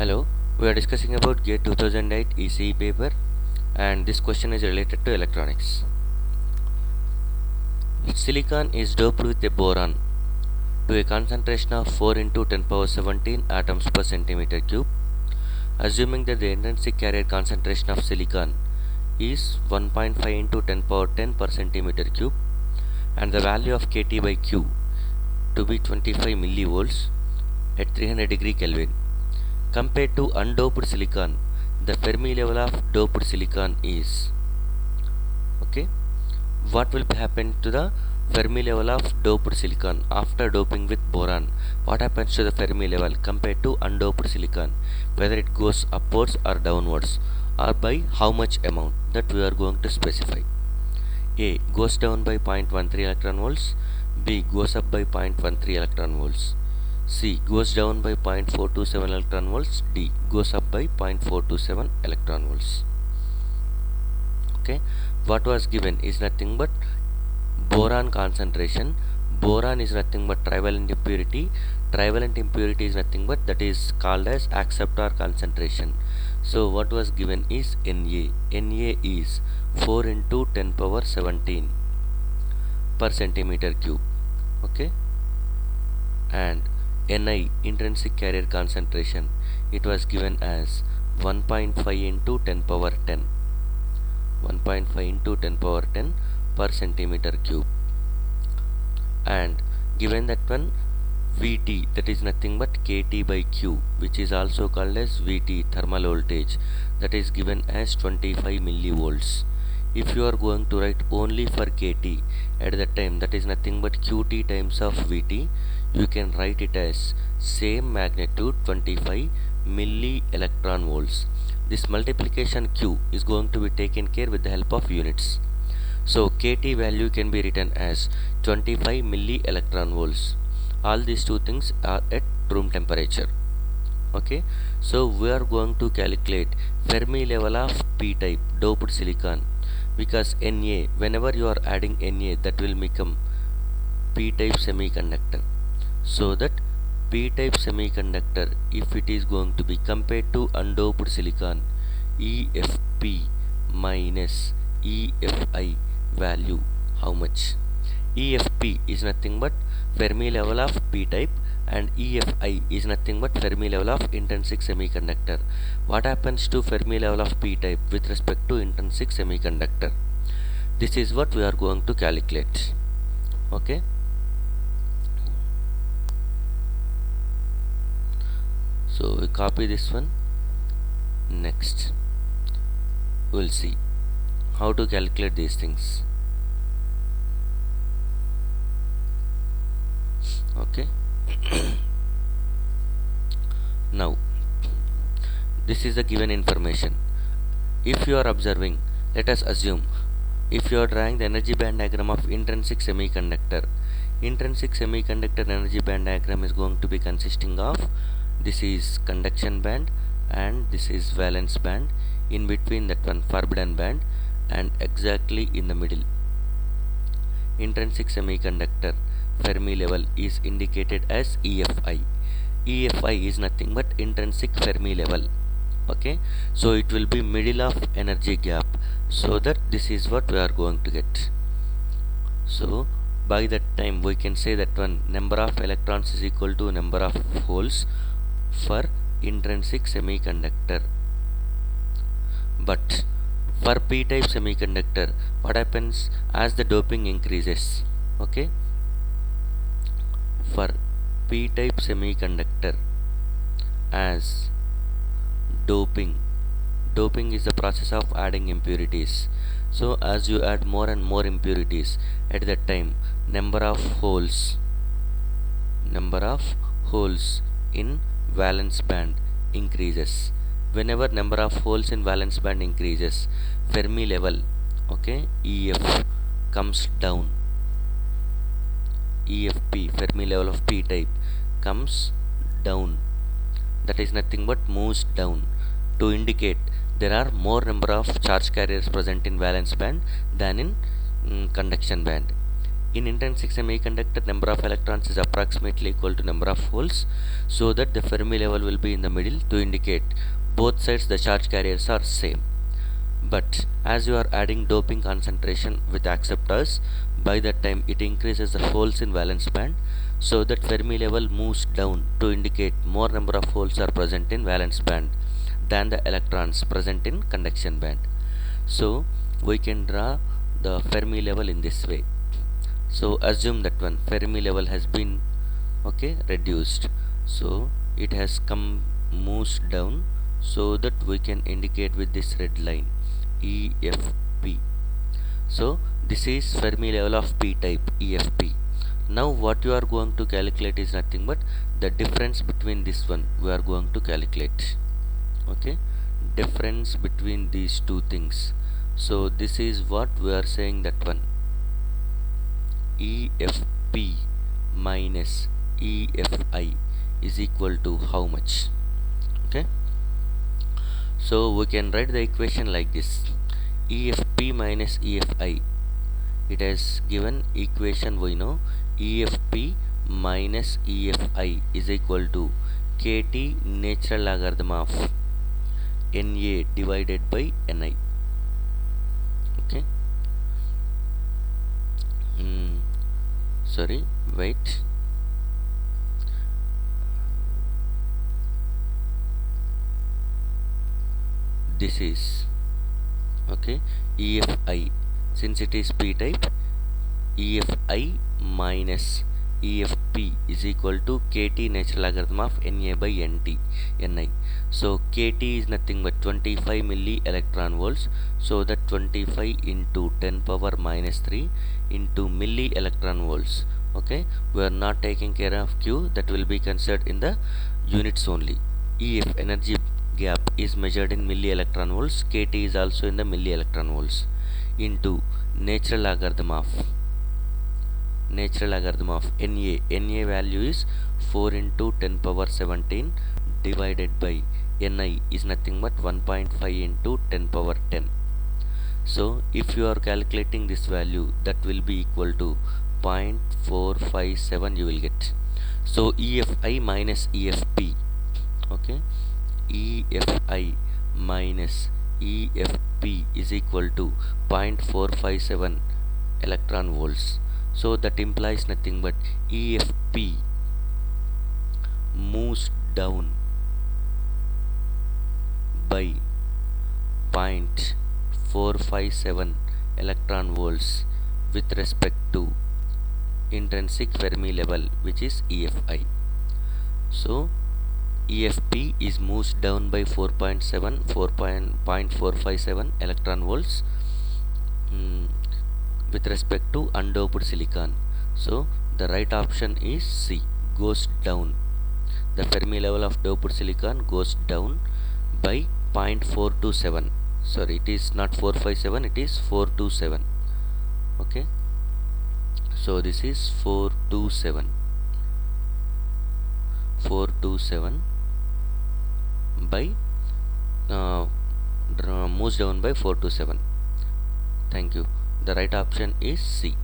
Hello, we are discussing about GATE 2008 ECE paper, and this question is related to electronics. Silicon is doped with a boron to a concentration of 4 into 10 power 17 atoms per centimeter cube. Assuming that the intrinsic carrier concentration of silicon is 1.5 into 10 power 10 per centimeter cube and the value of Kt by Q to be 25 millivolts at 300 degree Kelvin. Compared to undoped silicon, the Fermi level of doped silicon is what will happen to the Fermi level of doped silicon after doping with boron? What happens to the Fermi level compared to undoped silicon? Whether it goes upwards or downwards, or by how much amount, that we are going to specify. A goes down by 0.13 electron volts, B goes up by 0.13 electron volts, C goes down by 0.427 electron volts, D goes up by 0.427 electron volts. What was given is nothing but boron concentration. Boron is nothing but trivalent impurity. Trivalent impurity is nothing but that is called as acceptor concentration. So what was given is Na. Na is 4 into 10 power 17 per centimeter cube. And Ni, intrinsic carrier concentration, it was given as 1.5 into 10 power 10. 1.5 into 10 power 10 per centimeter cube. And given that one Vt, that is nothing but Kt by Q, which is also called as Vt, thermal voltage, that is given as 25 millivolts. If you are going to write only for Kt at that time, that is nothing but Qt times of Vt, you can write it as same magnitude 25 milli electron volts. This multiplication Q is going to be taken care with the help of units. So Kt value can be written as 25 milli electron volts. All these two things are at room temperature. So we are going to calculate Fermi level of p-type doped silicon, because Na, whenever you are adding Na, that will become p-type semiconductor. So that p-type semiconductor, if it is going to be compared to undoped silicon, EFP minus EFI value, how much? EFP is nothing but Fermi level of p-type and EFI is nothing but Fermi level of intrinsic semiconductor. What happens to Fermi level of p-type with respect to intrinsic semiconductor? This is what we are going to calculate. So we copy this one. Next we'll see how to calculate these things. Now this is the given information. If you are observing, let us assume, if you are drawing the energy band diagram of intrinsic semiconductor, energy band diagram is going to be consisting of, this is conduction band and this is valence band, in between that one forbidden band, and exactly in the middle intrinsic semiconductor Fermi level is indicated as EFI. EFI is nothing but intrinsic Fermi level. So it will be middle of energy gap, so that this is what we are going to get. So by that time we can say that one number of electrons is equal to number of holes for intrinsic semiconductor. But for p-type semiconductor, what happens as the doping increases? For p-type semiconductor, as doping is the process of adding impurities. So as you add more and more impurities, at that time number of holes in valence band increases. Whenever number of holes in valence band increases, Fermi level, EF, comes down. EFP, Fermi level of p-type, comes down. That is nothing but moves down, to indicate there are more number of charge carriers present in valence band than in conduction band. In intrinsic semiconductor, number of electrons is approximately equal to number of holes, so that the Fermi level will be in the middle to indicate both sides the charge carriers are same. But as you are adding doping concentration with acceptors, by that time it increases the holes in valence band, so that Fermi level moves down to indicate more number of holes are present in valence band than the electrons present in conduction band. So we can draw the Fermi level in this way. So assume that one Fermi level has been reduced, so it has come moves down, so that we can indicate with this red line EFP. So this is Fermi level of p type, EFP. Now what you are going to calculate is nothing but the difference between this one we are going to calculate. Difference between these two things. So this is what we are saying, that one EFP minus EFI is equal to how much? So we can write the equation like this: EFP minus EFI. It has given equation, we know EFP minus EFI is equal to KT natural logarithm of NA divided by NI. Sorry, wait. This is EFI, since it is p type, EFI minus EFP is equal to KT natural logarithm of NA by NI. So KT is nothing but 25 milli electron volts, so that 25 into 10 power minus 3 into milli electron volts. We are not taking care of Q, that will be considered in the units only. EF, energy gap, is measured in milli electron volts. KT is also in the milli electron volts, into natural logarithm of NA. NA value is 4 into 10 power 17 divided by NI is nothing but 1.5 into 10 power 10. So if you are calculating this value, that will be equal to 0.457 you will get. So EFI minus EFP, EFI minus EFP is equal to 0.457 electron volts. So that implies nothing but EFP moves down by 0.457 electron volts with respect to intrinsic Fermi level, which is EFI. So EFP is moves down by 0.457 electron volts with respect to undoped silicon. So the right option is C, goes down. The Fermi level of doped silicon goes down by 0.427. Sorry, it is not 457, it is 427. So this is 427 by moves down by 427. Thank you. The right option is C.